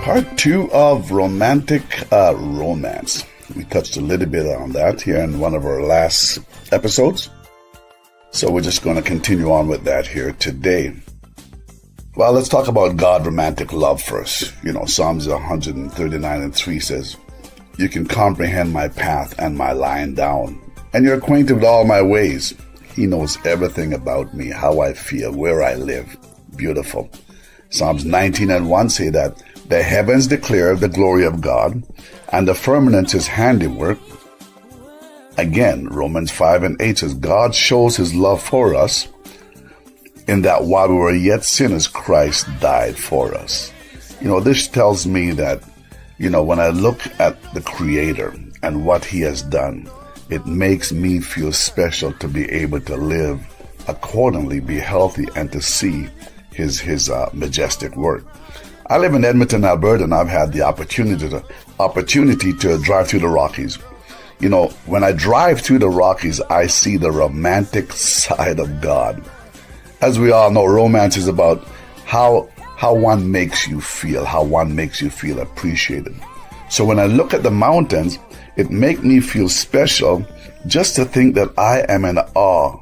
Part 2 of romantic romance. We touched a little bit on that here in one of our last episodes. So we're just going to continue on with that here today. Well, let's talk about God romantic love first. Psalms 139:3 says, "You can comprehend my path and my lying down, and you're acquainted with all my ways." He knows everything about me, how I feel, where I live. Beautiful. Psalms 19:1 say that the heavens declare the glory of God, and the firmament his handiwork. Again, Romans 5:8 says, God shows his love for us in that while we were yet sinners, Christ died for us. This tells me that, when I look at the Creator and what he has done, it makes me feel special to be able to live accordingly, be healthy, and to see his majestic work. I live in Edmonton, Alberta, and I've had the opportunity to drive through the Rockies. When I drive through the Rockies, I see the romantic side of God. As we all know, romance is about how one makes you feel, how one makes you feel appreciated. So when I look at the mountains, it makes me feel special just to think that I am in awe,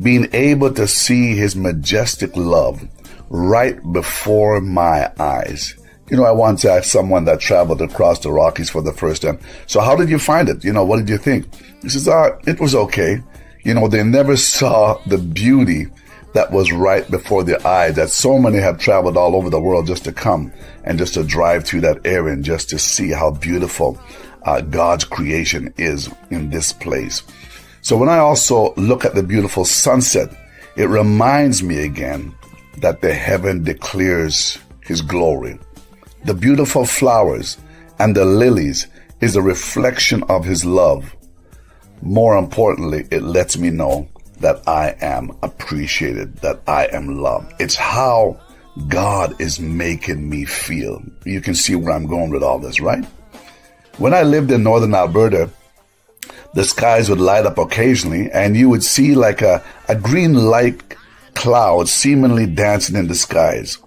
being able to see his majestic love right before my eyes. I once asked someone that traveled across the Rockies for the first time, "So how did you find it? What did you think?" He says, "It was okay." They never saw the beauty that was right before their eyes, that so many have traveled all over the world just to come and just to drive through that area and just to see how beautiful God's creation is in this place. So when I also look at the beautiful sunset, it reminds me again that the heaven declares his glory. The beautiful flowers and the lilies is a reflection of his love. More importantly, it lets me know that I am appreciated, that I am loved. It's how God is making me feel. You can see where I'm going with all this, right? When I lived in northern Alberta, the skies would light up occasionally, and you would see like a green light cloud seemingly dancing in the skies.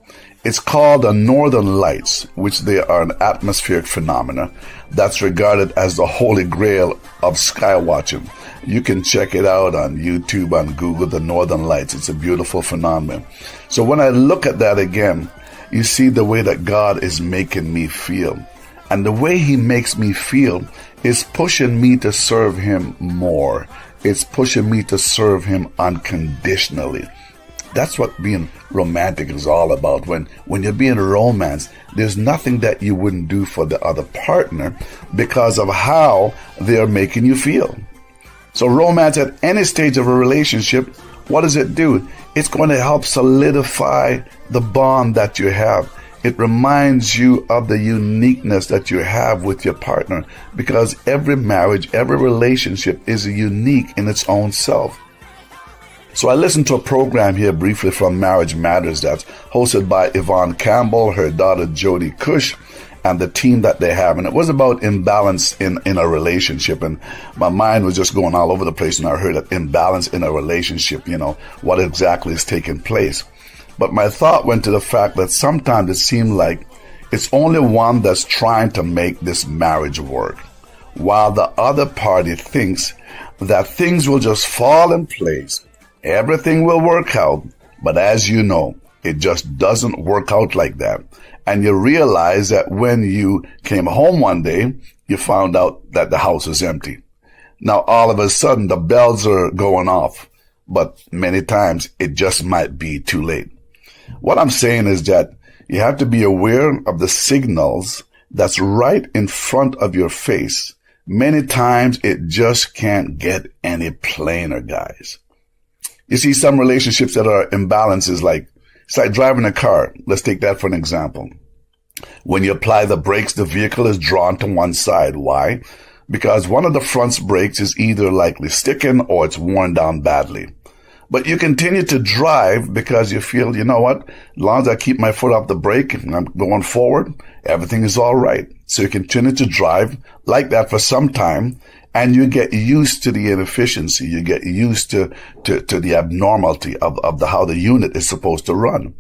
It's called the Northern Lights, which they are an atmospheric phenomena that's regarded as the holy grail of sky watching. You can check it out on YouTube, on Google, the Northern Lights. It's a beautiful phenomenon. So when I look at that again, you see the way that God is making me feel. And the way he makes me feel is pushing me to serve him more. It's pushing me to serve him unconditionally. That's what being romantic is all about. When you're being romance, there's nothing that you wouldn't do for the other partner because of how they're making you feel. So romance at any stage of a relationship, what does it do? It's going to help solidify the bond that you have. It reminds you of the uniqueness that you have with your partner, because every marriage, every relationship is unique in its own self. So I listened to a program here briefly from Marriage Matters that's hosted by Yvonne Campbell, her daughter Jody Cush, and the team that they have. And it was about imbalance in a relationship. And my mind was just going all over the place when I heard that imbalance in a relationship, what exactly is taking place. But my thought went to the fact that sometimes it seemed like it's only one that's trying to make this marriage work, while the other party thinks that things will just fall in place. Everything will work out, but as you know, it just doesn't work out like that. And you realize that when you came home one day, you found out that the house is empty. Now, all of a sudden, the bells are going off, but many times it just might be too late. What I'm saying is that you have to be aware of the signals that's right in front of your face. Many times it just can't get any plainer, guys. You see, some relationships that are imbalances, it's like driving a car. Let's take that for an example. When you apply the brakes, the vehicle is drawn to one side. Why? Because one of the front brakes is either likely sticking or it's worn down badly. But you continue to drive because you feel, you know what, as long as I keep my foot off the brake and I'm going forward, everything is all right. So you continue to drive like that for some time, and you get used to the inefficiency. You get used to the abnormality of how the unit is supposed to run.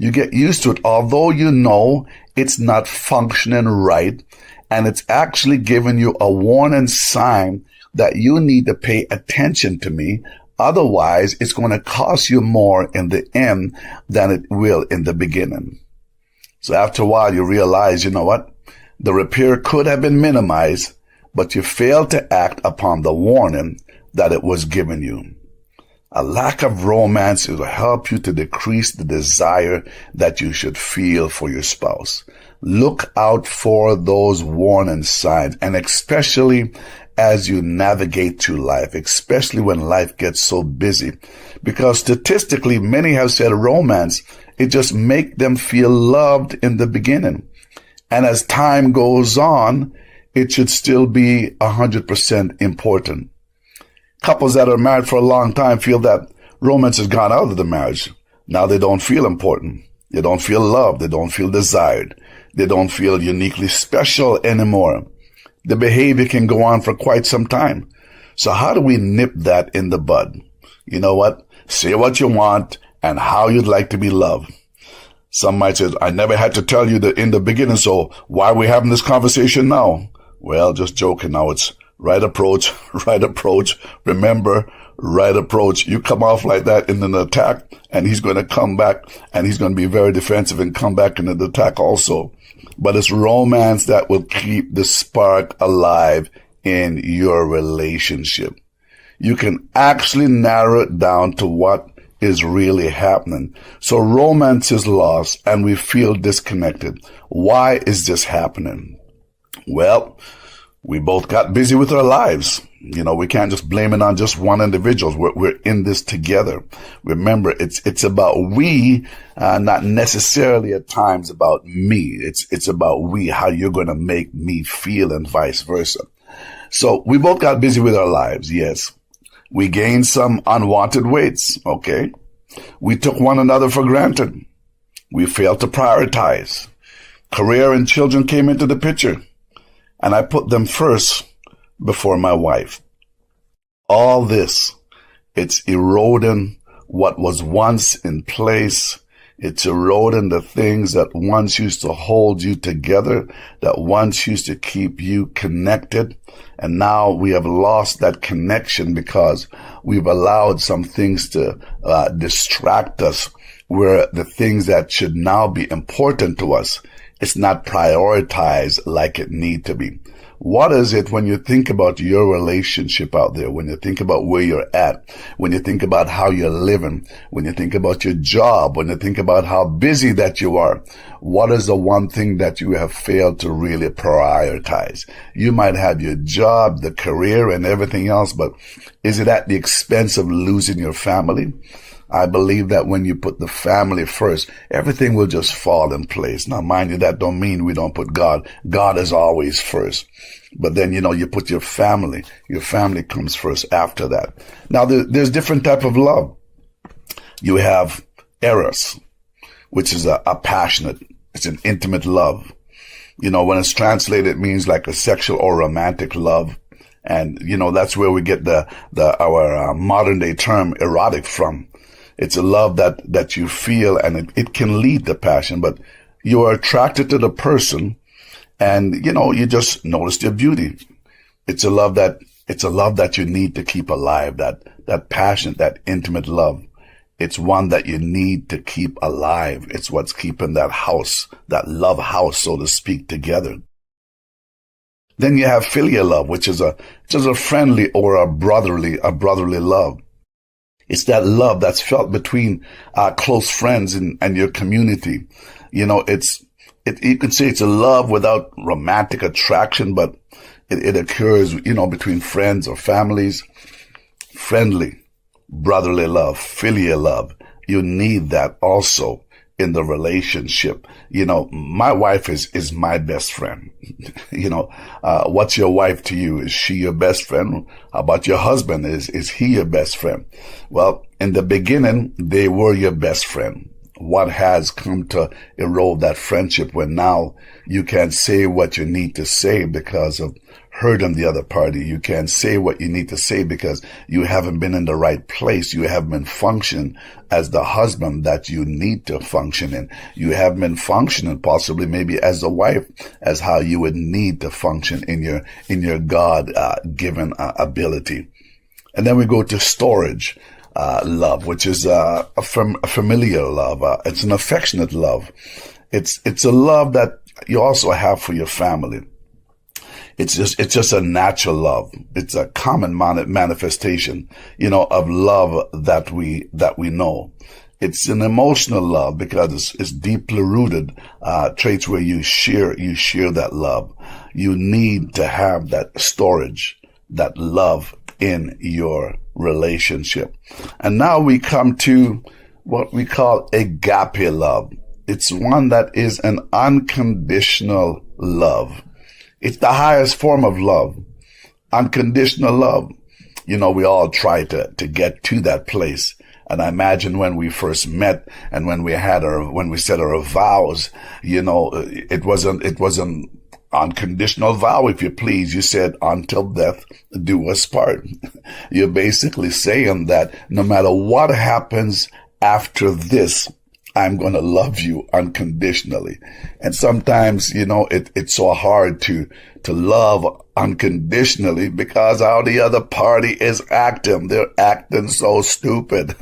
You get used to it, although you know it's not functioning right, and it's actually giving you a warning sign that you need to pay attention to me. Otherwise, it's going to cost you more in the end than it will in the beginning. So after a while, you realize, you know what? The repair could have been minimized, but you failed to act upon the warning that it was given you. A lack of romance will help you to decrease the desire that you should feel for your spouse. Look out for those warning signs, and especially as you navigate through life, especially when life gets so busy. Because statistically, many have said romance, it just makes them feel loved in the beginning. And as time goes on, it should still be 100% important. Couples that are married for a long time feel that romance has gone out of the marriage. Now they don't feel important. They don't feel loved. They don't feel desired. They don't feel uniquely special anymore. The behavior can go on for quite some time. So how do we nip that in the bud? You know what? Say what you want and how you'd like to be loved. Some might say, I never had to tell you that in the beginning, so why are we having this conversation now? Well, just joking now. It's right approach, right approach. Remember, right approach. You come off like that in an attack, and he's going to come back, and he's going to be very defensive and come back in an attack also. But it's romance that will keep the spark alive in your relationship. You can actually narrow it down to what is really happening. So romance is lost, and we feel disconnected. Why is this happening? Well, we both got busy with our lives. You know, we can't just blame it on just one individual. We're in this together. Remember, it's about we, not necessarily at times about me. It's about we, how you're going to make me feel, and vice versa. So we both got busy with our lives. Yes. We gained some unwanted weights. Okay. We took one another for granted. We failed to prioritize. Career and children came into the picture, and I put them first before my wife. All this, it's eroding what was once in place. It's eroding the things that once used to hold you together, that once used to keep you connected. And now we have lost that connection because we've allowed some things to distract us, where the things that should now be important to us, it's not prioritized like it need to be. What is it when you think about your relationship out there, when you think about where you're at, when you think about how you're living, when you think about your job, when you think about how busy that you are? What is the one thing that you have failed to really prioritize? You might have your job, the career, and everything else, but is it at the expense of losing your family? I believe that when you put the family first, everything will just fall in place. Now, mind you, that don't mean we don't put God. God is always first. But then, you know, you put your family. Your family comes first after that. Now, there's different type of love. You have eros, which is a passionate, it's an intimate love. You know, when it's translated, it means like a sexual or romantic love. And, you know, that's where we get our modern day term erotic from. It's a love that you feel, and it can lead to passion, but you are attracted to the person, and, you know, you just notice their beauty. It's a love that you need to keep alive, that passion, that intimate love. It's one that you need to keep alive. It's what's keeping that house, that love house, so to speak, together. Then you have filial love, which is a friendly or a brotherly love. It's that love that's felt between close friends and your community. You know, you could say it's a love without romantic attraction, but it occurs, you know, between friends or families. Friendly, brotherly love, filial love. You need that also in the relationship. You know, my wife is my best friend. You know, what's your wife to you? Is she your best friend? How about your husband? Is he your best friend? Well, in the beginning, they were your best friend. What has come to erode that friendship when now you can't say what you need to say because of heard on the other party. You can't say what you need to say because you haven't been in the right place. You haven't been functioning as the husband that you need to function in. You haven't been functioning possibly maybe as a wife, as how you would need to function in your God given ability. And then we go to storage. Love, which is a familiar love. It's an affectionate love. It's a love that you also have for your family. It's just a natural love. It's a common manifestation, of love that we know. It's an emotional love because it's deeply rooted, traits where you share that love. You need to have that storage, that love in your relationship. And now we come to what we call agape love. It's one that is an unconditional love. It's the highest form of love. Unconditional love. We all try to get to that place. And I imagine when we first met and when we said our vows, it wasn't unconditional vow, if you please. You said, until death do us part. You're basically saying that no matter what happens after this, I'm going to love you unconditionally. And sometimes, it's so hard to love unconditionally because how the other party is acting. They're acting so stupid.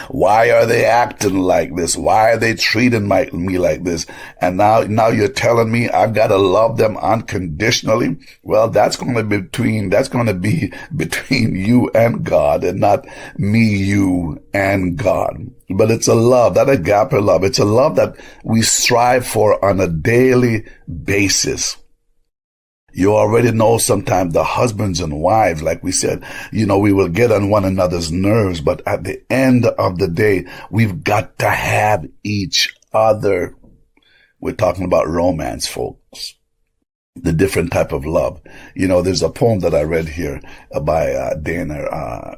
Why are they acting like this? Why are they treating me like this? And now you're telling me I've got to love them unconditionally? Well, that's going to be between you and God and not me, you, and God. But it's a love, that agape love. It's a love that we strive for on a daily basis. You already know sometimes the husbands and wives, like we said, we will get on one another's nerves, but at the end of the day, we've got to have each other. We're talking about romance, folks. The different type of love. There's a poem that I read here by Dana, I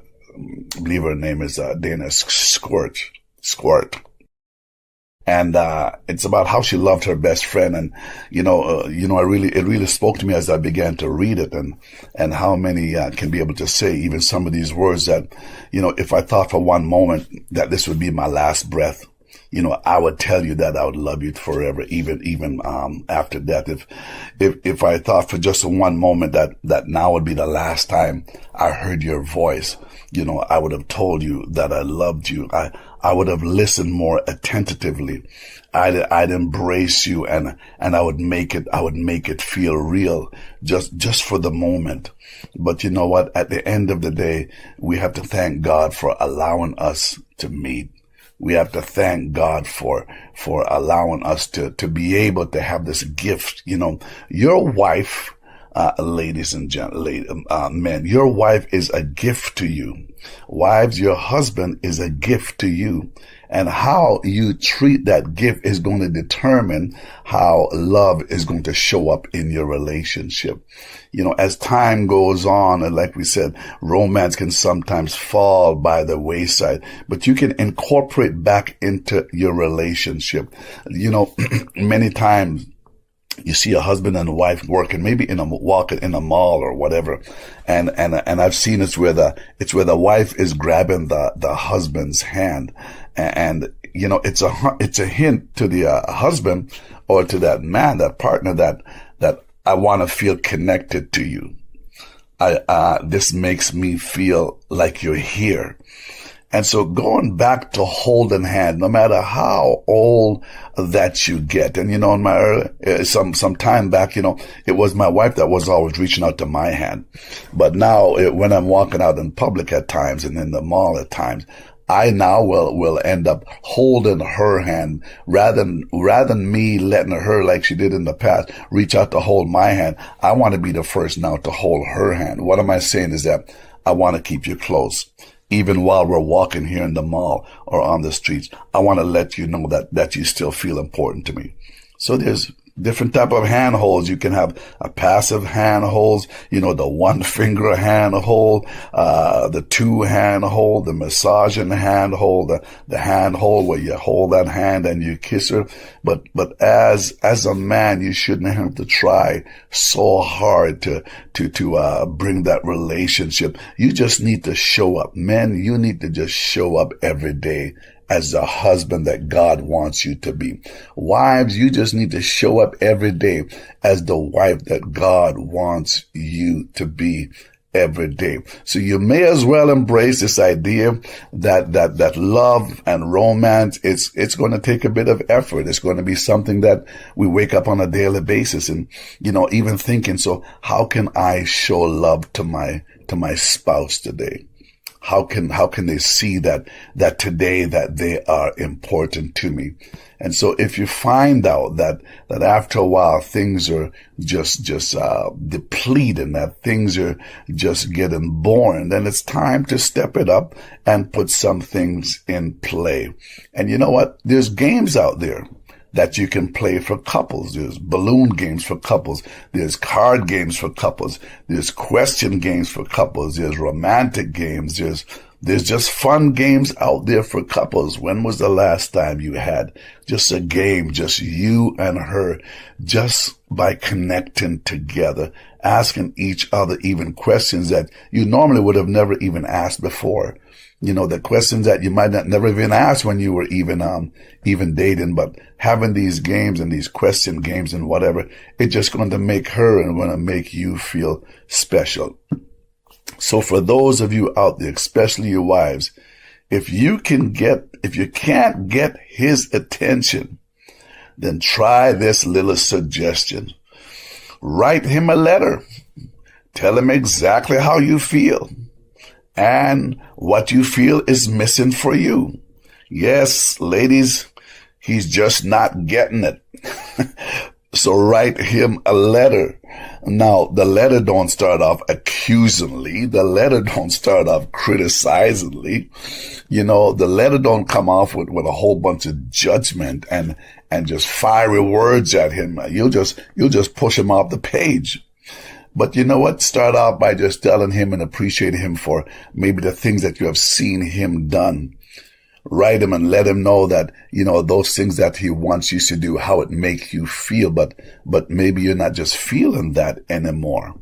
believe her name is Dana Squirt. And it's about how she loved her best friend, and it really spoke to me as I began to read it, and how many can be able to say even some of these words that, if I thought for one moment that this would be my last breath, I would tell you that I would love you forever, even after death. If I thought for just one moment that now would be the last time I heard your voice, I would have told you that I loved you. I would have listened more attentively. I'd embrace you and I would make it feel real just for the moment. But you know what? At the end of the day, we have to thank God for allowing us to meet. We have to thank God for allowing us to be able to have this gift. Your wife, ladies and men, your wife is a gift to you. Wives, your husband is a gift to you. And how you treat that gift is going to determine how love is going to show up in your relationship. As time goes on, and like we said, romance can sometimes fall by the wayside, but you can incorporate back into your relationship. Many times, you see a husband and a wife working, maybe walking in a mall or whatever. And I've seen it's where the wife is grabbing the husband's hand. And it's a hint to the husband or to that man, that partner, that I want to feel connected to you. This makes me feel like you're here. And so going back to holding hand, no matter how old that you get. And in my some time back, it was my wife that was always reaching out to my hand. But now when I'm walking out in public at times and in the mall at times, I now will end up holding her hand rather than me letting her, like she did in the past, reach out to hold my hand. I want to be the first now to hold her hand. What am I saying is that I want to keep you close. Even while we're walking here in the mall or on the streets, I want to let you know that you still feel important to me. So there's different type of handholds. You can have a passive handholds, the one finger handhold, the two handhold, the massaging handhold, the handhold where you hold that hand and you kiss her. But as a man, you shouldn't have to try so hard to bring that relationship. You just need to show up. Men, you need to just show up every day as the husband that God wants you to be. Wives, you just need to show up every day as the wife that God wants you to be every day. So you may as well embrace this idea that love and romance, it's going to take a bit of effort. It's going to be something that we wake up on a daily basis and, even thinking, so how can I show love to my spouse today? How can they see that today that they are important to me? And so if you find out that after a while things are just depleting, that things are just getting boring, then it's time to step it up and put some things in play. And you know what? There's games out there that you can play for couples. There's balloon games for couples. There's card games for couples. There's question games for couples. There's romantic games. There's just fun games out there for couples. When was the last time you had just a game, just you and her, just by connecting together, asking each other even questions that you normally would have never even asked before? The questions that you might not never even ask when you were even dating, but having these games and these question games and whatever, it's just going to make her and going to make you feel special. So for those of you out there, especially your wives, if you can't get his attention, then try this little suggestion. Write him a letter. Tell him exactly how you feel and what you feel is missing for you. Yes, ladies, he's just not getting it. So write him a letter. Now, the letter don't start off accusingly. The letter don't start off criticizingly. The letter don't come off with a whole bunch of judgment and just fiery words at him. You'll just push him off the page. But you know what? Start out by just telling him and appreciating him for maybe the things that you have seen him done. Write him and let him know that, those things that he wants you to do, how it makes you feel. But maybe you're not just feeling that anymore.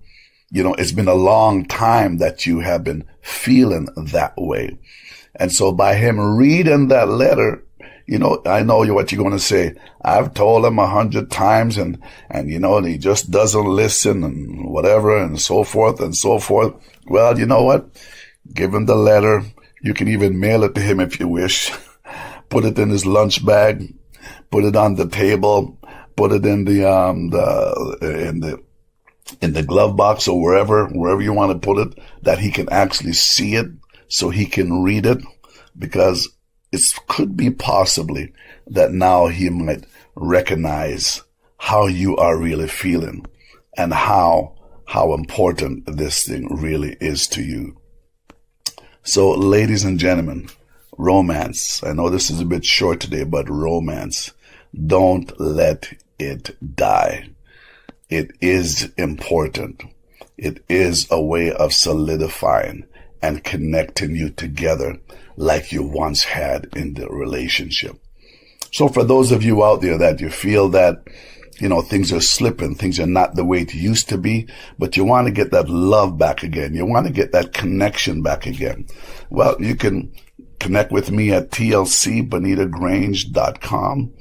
It's been a long time that you have been feeling that way. And so by him reading that letter, I know what you're going to say. I've told him 100 times and he just doesn't listen and whatever and so forth and so forth. Well, you know what? Give him the letter. You can even mail it to him if you wish. Put it in his lunch bag. Put it on the table. Put it in the glove box or wherever you want to put it, that he can actually see it so he can read it, because it could be possibly that now he might recognize how you are really feeling and how important this thing really is to you. So, ladies and gentlemen, romance. I know this is a bit short today, but romance. Don't let it die. It is important. It is a way of solidifying and connecting you together like you once had in the relationship. So for those of you out there that you feel that, things are slipping, things are not the way it used to be, but you want to get that love back again. You want to get that connection back again. Well, you can connect with me at tlcbonittogrange.com.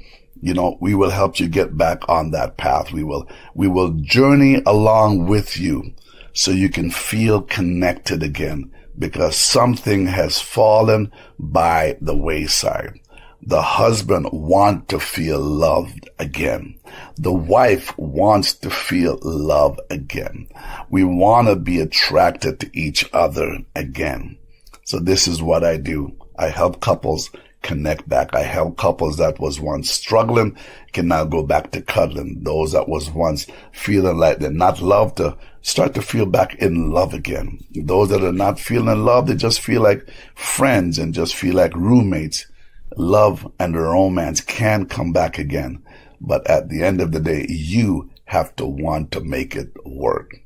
We will help you get back on that path. We will journey along with you so you can feel connected again, because something has fallen by the wayside. The husband wants to feel loved again. The wife wants to feel love again. We want to be attracted to each other again. So this is what I do. I help couples connect back. I help couples that was once struggling can now go back to cuddling. Those that was once feeling like they're not loved to start to feel back in love again. Those that are not feeling love, they just feel like friends and just feel like roommates. Love and romance can come back again. But at the end of the day, you have to want to make it work.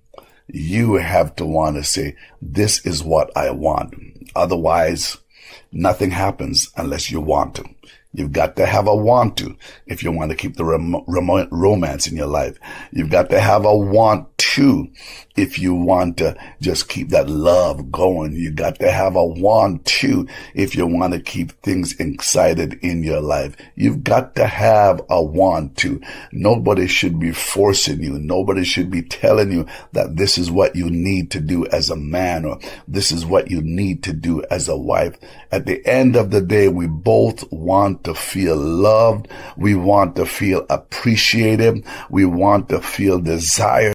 You have to want to say, this is what I want. Otherwise, nothing happens unless you want to. You've got to have a want to if you want to keep the romance in your life. You've got to have a want to if you want to just keep that love going. You got to have a want to if you want to keep things excited in your life. You've got to have a want to. Nobody should be forcing you. Nobody should be telling you that this is what you need to do as a man, or this is what you need to do as a wife. At the end of the day, we both want to feel loved. We want to feel appreciated. We want to feel desired.